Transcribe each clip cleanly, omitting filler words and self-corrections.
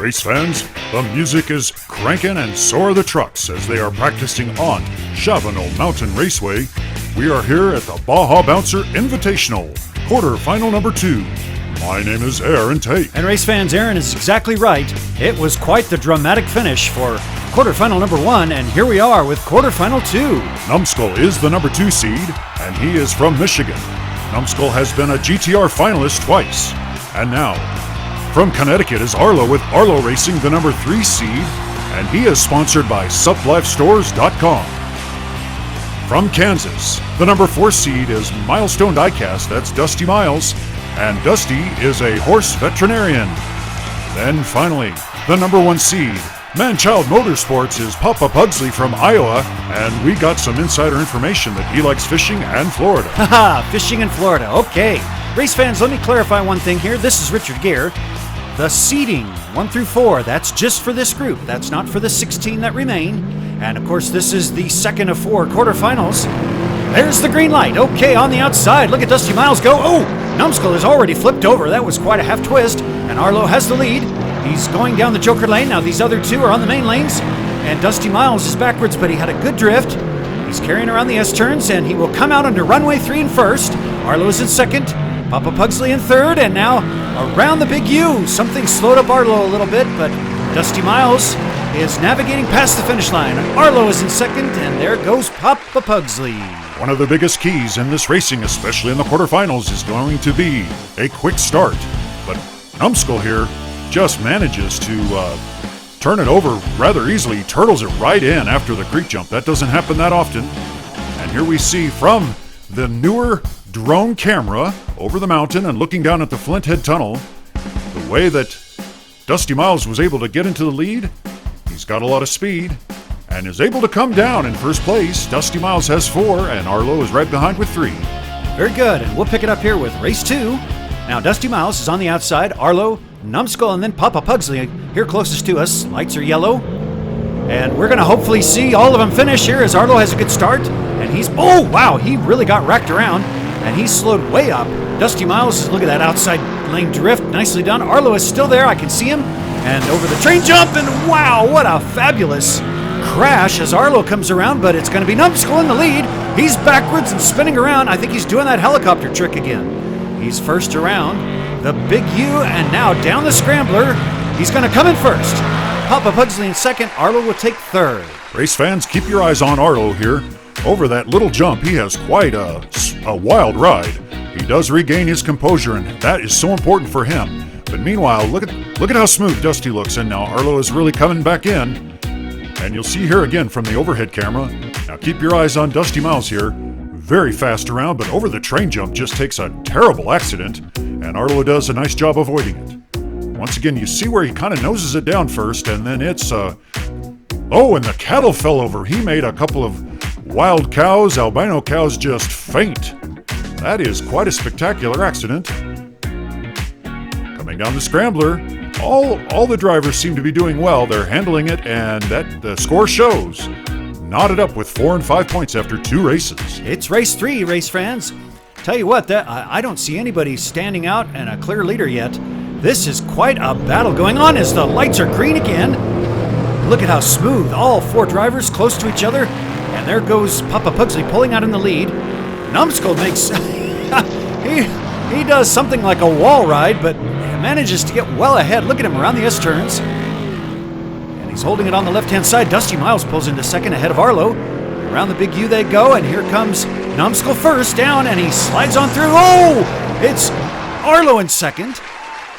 Race fans, the music is cranking and so are the trucks as they are practicing on Shavano Mountain Raceway. We are here at the Baja Bouncer Invitational, quarterfinal number 2. My name is Aaron Tate. And race fans, Aaron is exactly right. It was quite the dramatic finish for quarterfinal number 1, and here we are with quarterfinal 2. Numbskull is the number 2 seed, and he is from Michigan. Numbskull has been a GTR finalist twice. And now, from Connecticut is Arlo with Arlo Racing, the number 3 seed, and he is sponsored by SupLifeStores.com. From Kansas, the number 4 seed is Milestone Diecast, that's Dusty Miles, and Dusty is a horse veterinarian. Then finally, the number 1 seed, Manchild Motorsports, is Papa Pugsley from Iowa, and we got some insider information that he likes fishing and Florida. Haha, fishing in Florida, okay. Race fans, let me clarify one thing here. This is Richard Gere. The seeding 1 through 4, that's just for this group. That's not for the 16 that remain. And of course, this is the second of 4 quarterfinals. There's the green light. Okay, on the outside, look at Dusty Miles go. Oh, Numbskull is already flipped over. That was quite a half twist. And Arlo has the lead. He's going down the Joker lane. Now these other 2 are on the main lanes. And Dusty Miles is backwards, but he had a good drift. He's carrying around the S-turns, and he will come out under runway 3 in first. Arlo is in second. Papa Pugsley in third, and now around the big U. Something slowed up Arlo a little bit, but Dusty Miles is navigating past the finish line. Arlo is in second, and there goes Papa Pugsley. One of the biggest keys in this racing, especially in the quarterfinals, is going to be a quick start. But Numbskull here just manages to turn it over rather easily. Turtles it right in after the creek jump. That doesn't happen that often. And here we see from the newer drone camera over the mountain and looking down at the Flint Head Tunnel, the way that Dusty Miles was able to get into the lead. He's got a lot of speed and is able to come down in first place. Dusty Miles has 4 and Arlo is right behind with 3. Very good, and we'll pick it up here with race 2. Now Dusty Miles is on the outside, Arlo, Numbskull, and then Papa Pugsley here closest to us. Lights are yellow. And we're going to hopefully see all of them finish here as Arlo has a good start. And he's, oh wow, he really got wrecked around. And he's slowed way up. Dusty Miles, look at that outside lane drift, nicely done. Arlo is still there, I can see him. And over the train jump, and wow, what a fabulous crash as Arlo comes around, but it's going to be Numbskull in the lead. He's backwards and spinning around. I think he's doing that helicopter trick again. He's first around the big U, and now down the scrambler. He's going to come in first. Papa Pugsley in second. Arlo will take third. Race fans, keep your eyes on Arlo here. Over that little jump, he has quite a wild ride. He does regain his composure, and that is so important for him. But meanwhile, look at how smooth Dusty looks, and now Arlo is really coming back in. And you'll see here again from the overhead camera. Now keep your eyes on Dusty Miles here. Very fast around, but over the train jump just takes a terrible accident, and Arlo does a nice job avoiding it. Once again, you see where he kind of noses it down first, and then it's oh, and the cattle fell over. He made a couple of wild cows, albino cows, just faint. That is quite a spectacular accident. Coming down the scrambler, all the drivers seem to be doing well. They're handling it, and that the score shows. Knotted up with 4 and 5 points after 2 races. It's race 3, race fans. Tell you what, I don't see anybody standing out and a clear leader yet. This is quite a battle going on as the lights are green again. Look at how smooth, all 4 drivers close to each other. And there goes Papa Pugsley pulling out in the lead. Numbskull makes, he does something like a wall ride, but manages to get well ahead. Look at him around the S-turns. And he's holding it on the left-hand side. Dusty Miles pulls into second ahead of Arlo. Around the big U they go, and here comes Numbskull first down, and he slides on through. Oh, it's Arlo in second.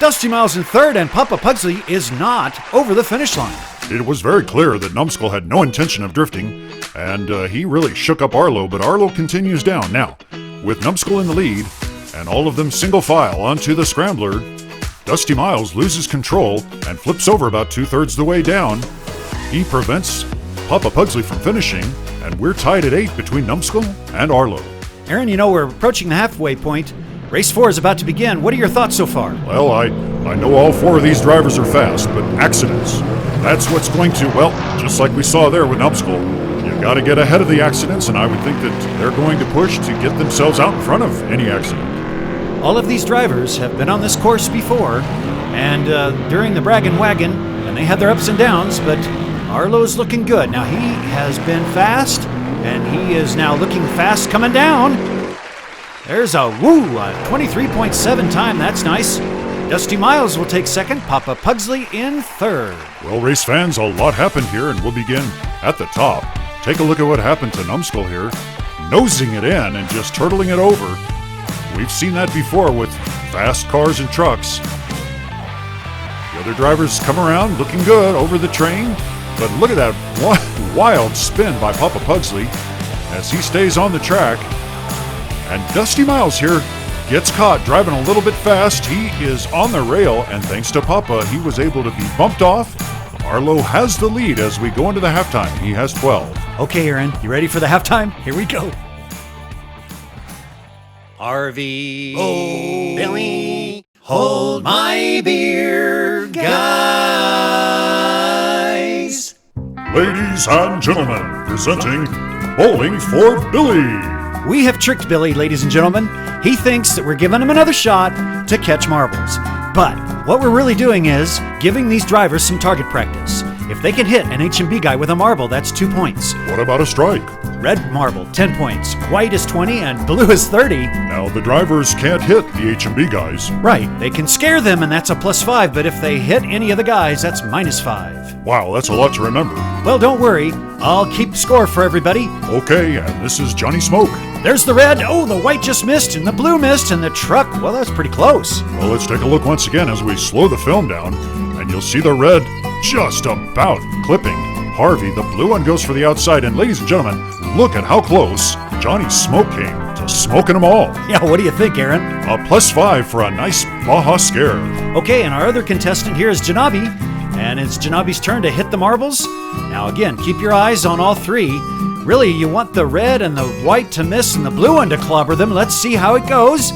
Dusty Miles in third, and Papa Pugsley is not over the finish line. It was very clear that Numbskull had no intention of drifting, and he really shook up Arlo, but Arlo continues down. Now, with Numbskull in the lead, and all of them single file onto the scrambler, Dusty Miles loses control and flips over about 2/3 the way down. He prevents Papa Pugsley from finishing, and we're tied at 8 between Numbskull and Arlo. Aaron, you know we're approaching the halfway point. Race 4 is about to begin. What are your thoughts so far? Well, I know all 4 of these drivers are fast, but accidents, that's what's going to, well, just like we saw there with Numbskull, you got to get ahead of the accidents, and I would think that they're going to push to get themselves out in front of any accident. all of these drivers have been on this course before, and during the Brag and Wagon, and they had their ups and downs, but Arlo's looking good. Now, he has been fast, and he is now looking fast coming down. There's a 23.7 time. That's nice. Dusty Miles will take second, Papa Pugsley in third. Well, race fans, a lot happened here, and we'll begin at the top. Take a look at what happened to Numbskull here, nosing it in and just turtling it over. We've seen that before with fast cars and trucks. The other drivers come around looking good over the train, but look at that wild spin by Papa Pugsley as he stays on the track. And Dusty Miles here gets caught driving a little bit fast. He is on the rail, and thanks to Papa, he was able to be bumped off. Arlo has the lead as we go into the halftime. He has 12. Okay, Aaron, you ready for the halftime? Here we go. Harvey, oh, Billy, hold my beer, guys. Ladies and gentlemen, presenting Bowling for Billy. We have tricked Billy, ladies and gentlemen. He thinks that we're giving him another shot to catch marbles. But what we're really doing is giving these drivers some target practice. If they can hit an H&B guy with a marble, that's 2 points. What about a strike? Red marble, 10 points. White is 20 and blue is 30. Now, the drivers can't hit the H&B guys. Right. They can scare them, and that's a +5, but if they hit any of the guys, that's -5. Wow, that's a lot to remember. Well, don't worry. I'll keep score for everybody. Okay, and this is Johnny Smoke. There's the red. Oh, the white just missed, and the blue missed, and the truck, well, that's pretty close. Well, let's take a look once again as we slow the film down, and you'll see the red just about clipping Harvey. The blue one goes for the outside, and ladies and gentlemen, look at how close Johnny Smoke came to smoking them all. Yeah, what do you think, Aaron? A +5 for a nice Baja scare. Okay, and our other contestant here is Janabi, and it's Janabi's turn to hit the marbles. Now, again, keep your eyes on all three. Really, you want the red and the white to miss and the blue one to clobber them. Let's see how it goes.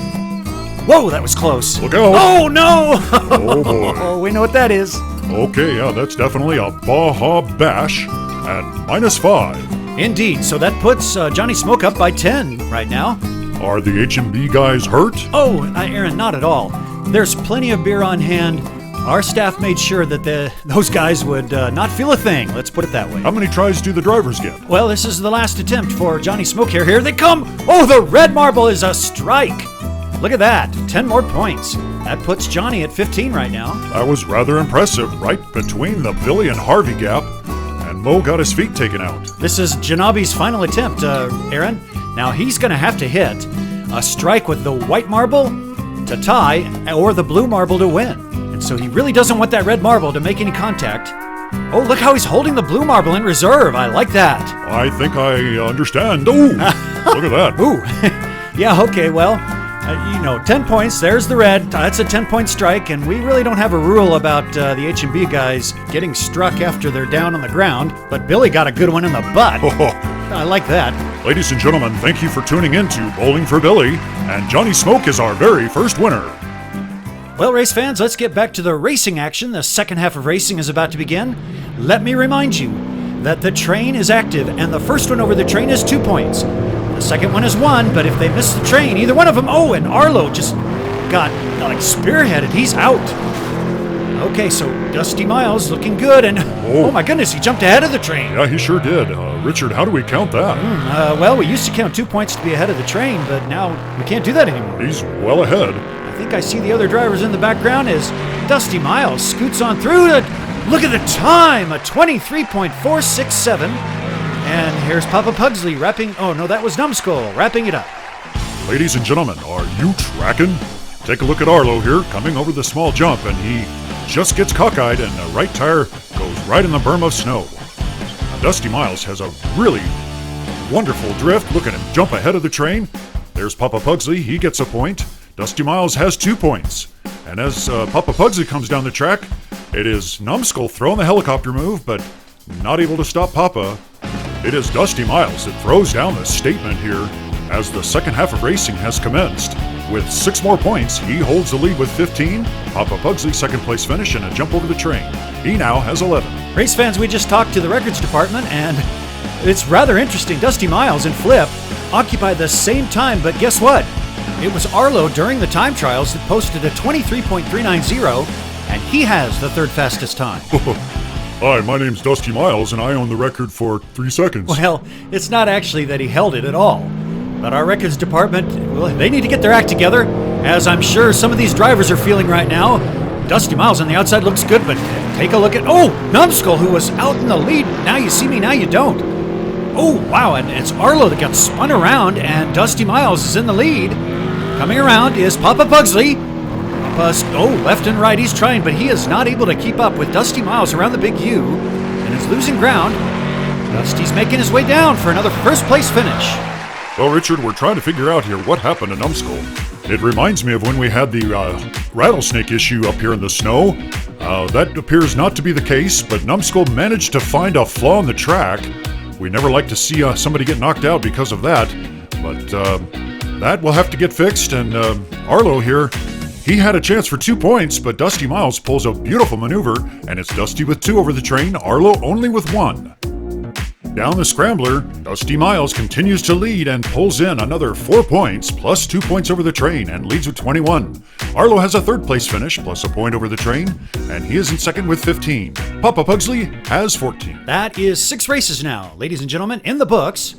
Whoa, that was close. Look out. Oh, no! Oh, boy. Oh, we know what that is. Okay, yeah, that's definitely a Baja Bash at -5. Indeed, so that puts Johnny Smoke up by 10 right now. Are the H&B guys hurt? Oh, Aaron, not at all. There's plenty of beer on hand. Our staff made sure that those guys would not feel a thing. Let's put it that way. How many tries do the drivers get? Well, this is the last attempt for Johnny Smoke here. Here they come. Oh, the red marble is a strike. Look at that. 10 more points. That puts Johnny at 15 right now. That was rather impressive, right between the Billy and Harvey gap. And Mo got his feet taken out. This is Janabi's final attempt, Aaron. Now he's going to have to hit a strike with the white marble to tie or the blue marble to win. And so he really doesn't want that red marble to make any contact. Oh, look how he's holding the blue marble in reserve. I like that. I think I understand. Oh, look at that. Ooh. Yeah, okay, well, 10 points. There's the red. That's a 10-point strike, and we really don't have a rule about the H&B guys getting struck after they're down on the ground, but Billy got a good one in the butt. I like that. Ladies and gentlemen, thank you for tuning in to Bowling for Billy, and Johnny Smoke is our very first winner. Well, race fans, let's get back to the racing action. The second half of racing is about to begin. Let me remind you that the train is active, and the first one over the train is 2 points. The second one is 1, but if they miss the train, either one of them, oh, and Arlo just got spearheaded. He's out. Okay, so Dusty Miles looking good, and oh my goodness, he jumped ahead of the train. Yeah, he sure did. Richard, how do we count that? Well, we used to count 2 points to be ahead of the train, but now we can't do that anymore. He's well ahead. I think I see the other drivers in the background as Dusty Miles scoots on through. Look at the time, a 23.467. And here's Papa Pugsley wrapping, oh no, that was Numbskull, wrapping it up. Ladies and gentlemen, are you tracking? Take a look at Arlo here, coming over the small jump, and he just gets cockeyed, and the right tire goes right in the berm of snow. Now, Dusty Miles has a really wonderful drift. Look at him jump ahead of the train. There's Papa Pugsley, he gets a point. Dusty Miles has 2 points. And as Papa Pugsley comes down the track, it is Numbskull throwing the helicopter move, but not able to stop Papa. It is Dusty Miles that throws down the statement here as the second half of racing has commenced. With 6 more points, he holds the lead with 15. Papa Pugsley, second place finish and a jump over the train. He now has 11. Race fans, we just talked to the records department, and it's rather interesting. Dusty Miles and Flip occupy the same time, but guess what? It was Arlo during the time trials that posted a 23.390, and he has the third fastest time. Hi, my name's Dusty Miles, and I own the record for 3 seconds. Well, it's not actually that he held it at all. But our records department, well, they need to get their act together, as I'm sure some of these drivers are feeling right now. Dusty Miles on the outside looks good, but take a look at, Numbskull, who was out in the lead. Now you see me, now you don't. Oh, wow, and it's Arlo that got spun around, and Dusty Miles is in the lead. Coming around is Papa Pugsley. Left and right he's trying, but he is not able to keep up with Dusty Miles around the big U, and is losing ground. Dusty's making his way down for another first-place finish. Well, Richard, we're trying to figure out here what happened to Numbskull. It reminds me of when we had the rattlesnake issue up here in the snow. That appears not to be the case, but Numbskull managed to find a flaw in the track. We never like to see somebody get knocked out because of that, but that will have to get fixed, and Arlo here, he had a chance for 2 points, but Dusty Miles pulls a beautiful maneuver, and it's Dusty with 2 over the train, Arlo only with 1. Down the scrambler, Dusty Miles continues to lead and pulls in another 4 points, plus 2 points over the train, and leads with 21. Arlo has a third-place finish, plus a point over the train, and he is in second with 15. Papa Pugsley has 14. That is 6 races now, ladies and gentlemen, in the books.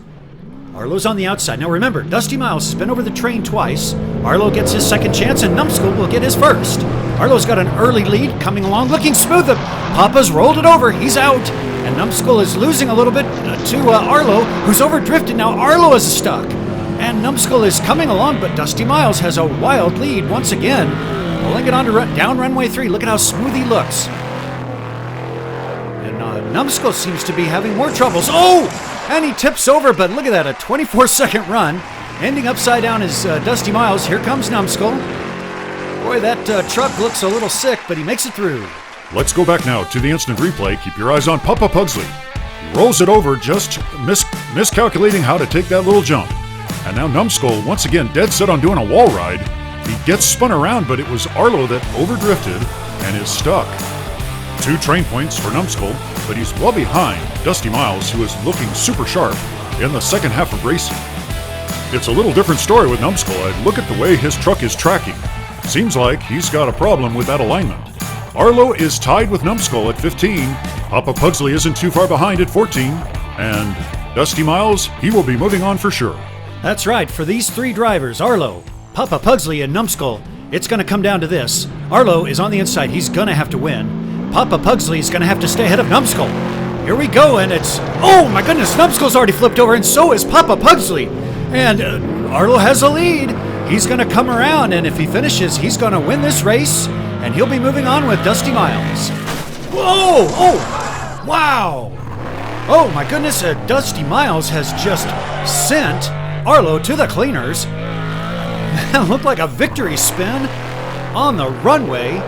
Arlo's on the outside. Now remember, Dusty Miles has been over the train twice. Arlo gets his second chance, and Numbskull will get his first. Arlo's got an early lead, coming along, looking smooth. Papa's rolled it over. He's out. And Numbskull is losing a little bit to Arlo, who's overdrifted. Now Arlo is stuck. And Numbskull is coming along, but Dusty Miles has a wild lead once again. Pulling it on to down runway 3. Look at how smooth he looks. And Numbskull seems to be having more troubles. And he tips over, but look at that, a 24-second run. Ending upside down is Dusty Miles. Here comes Numbskull. Boy, that truck looks a little sick, but he makes it through. Let's go back now to the instant replay. Keep your eyes on Papa Pugsley. He rolls it over, just miscalculating how to take that little jump. And now Numbskull, once again, dead set on doing a wall ride. He gets spun around, but it was Arlo that overdrifted and is stuck. 2 train points for Numbskull, but he's well behind Dusty Miles, who is looking super sharp in the second half of racing. It's a little different story with Numbskull. Look at the way his truck is tracking. Seems like he's got a problem with that alignment. Arlo is tied with Numbskull at 15. Papa Pugsley isn't too far behind at 14. And Dusty Miles, he will be moving on for sure. That's right. For these 3 drivers, Arlo, Papa Pugsley, and Numbskull, it's going to come down to this. Arlo is on the inside. He's going to have to win. Papa Pugsley is going to have to stay ahead of Numbskull. Here we go, and it's... Oh, my goodness, Numbskull's already flipped over, and so is Papa Pugsley. And Arlo has a lead. He's going to come around, and if he finishes, he's going to win this race, and he'll be moving on with Dusty Miles. Whoa! Oh! Wow! Oh, my goodness, Dusty Miles has just sent Arlo to the cleaners. That looked like a victory spin on the runway,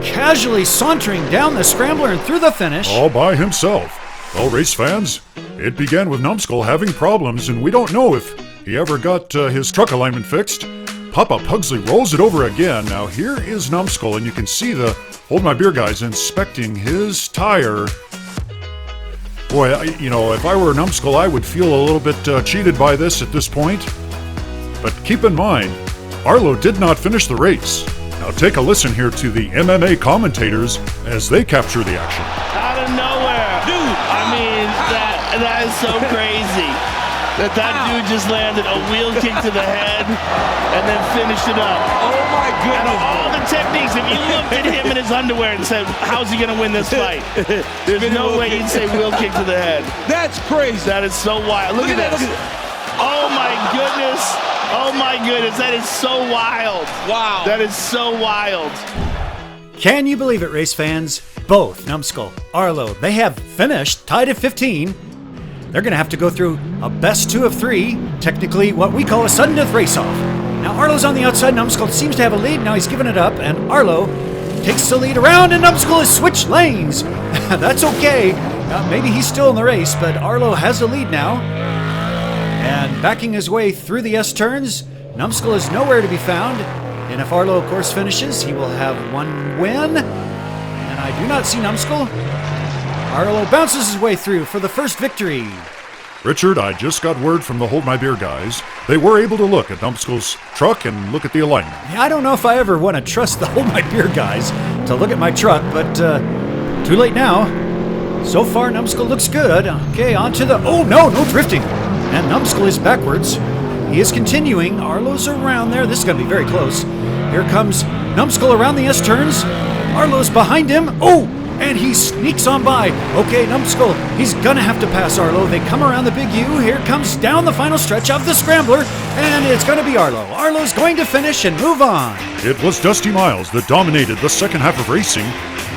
casually sauntering down the scrambler and through the finish. All by himself. Well, race fans, it began with Numbskull having problems, and we don't know if he ever got his truck alignment fixed. Papa Pugsley rolls it over again. Now here is Numbskull, and you can see the Hold My Beer guys inspecting his tire. Boy, if I were Numbskull, I would feel a little bit cheated by this at this point. But keep in mind, Arlo did not finish the race. Now take a listen here to the MMA commentators as they capture the action. Out of nowhere. Dude, I mean, that is so crazy. That dude just landed a wheel kick to the head and then finished it up. Oh my goodness. Out of all the techniques, if you looked at him in his underwear and said, how's he going to win this fight? There's no way you'd say wheel kick to the head. That's crazy. That is so wild. Look at this. Oh my goodness. Oh my goodness. That is so wild. Wow. That is so wild. Can you believe it, race fans? Both Numbskull, Arlo, they have finished tied at 15. They're going to have to go through a best 2 of 3, technically what we call a sudden death race-off. Now Arlo's on the outside. Numbskull seems to have a lead. Now he's given it up, and Arlo takes the lead around, and Numbskull has switched lanes. That's okay. Maybe he's still in the race, but Arlo has the lead now. And backing his way through the S-turns, Numbskull is nowhere to be found. And if Arlo, of course, finishes, he will have 1 win. And I do not see Numbskull. Arlo bounces his way through for the first victory. Richard, I just got word from the Hold My Beer guys. they were able to look at Numbskull's truck and look at the alignment. Yeah, I don't know if I ever want to trust the Hold My Beer guys to look at my truck, but too late now. So far, Numbskull looks good. Okay, on to the... Oh, no drifting. And Numbskull is backwards. He is continuing. Arlo's around there. This is going to be very close. Here comes Numbskull around the S-turns. Arlo's behind him. Oh, and he sneaks on by. Okay, Numbskull, he's going to have to pass Arlo. They come around the big U. Here comes down the final stretch of the Scrambler, and it's going to be Arlo. Arlo's going to finish and move on. It was Dusty Miles that dominated the second half of racing,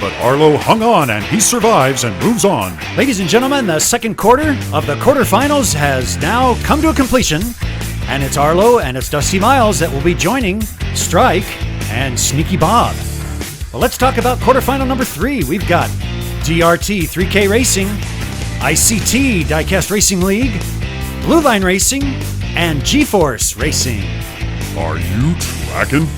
but Arlo hung on and he survives and moves on. Ladies and gentlemen, the second quarter of the quarterfinals has now come to a completion, and it's Arlo and it's Dusty Miles that will be joining Strike and Sneaky Bob. Well, let's talk about quarterfinal number 3. We've got DRT 3K Racing, ICT Diecast Racing League, Blue Line Racing, and G-Force Racing. Are you tracking?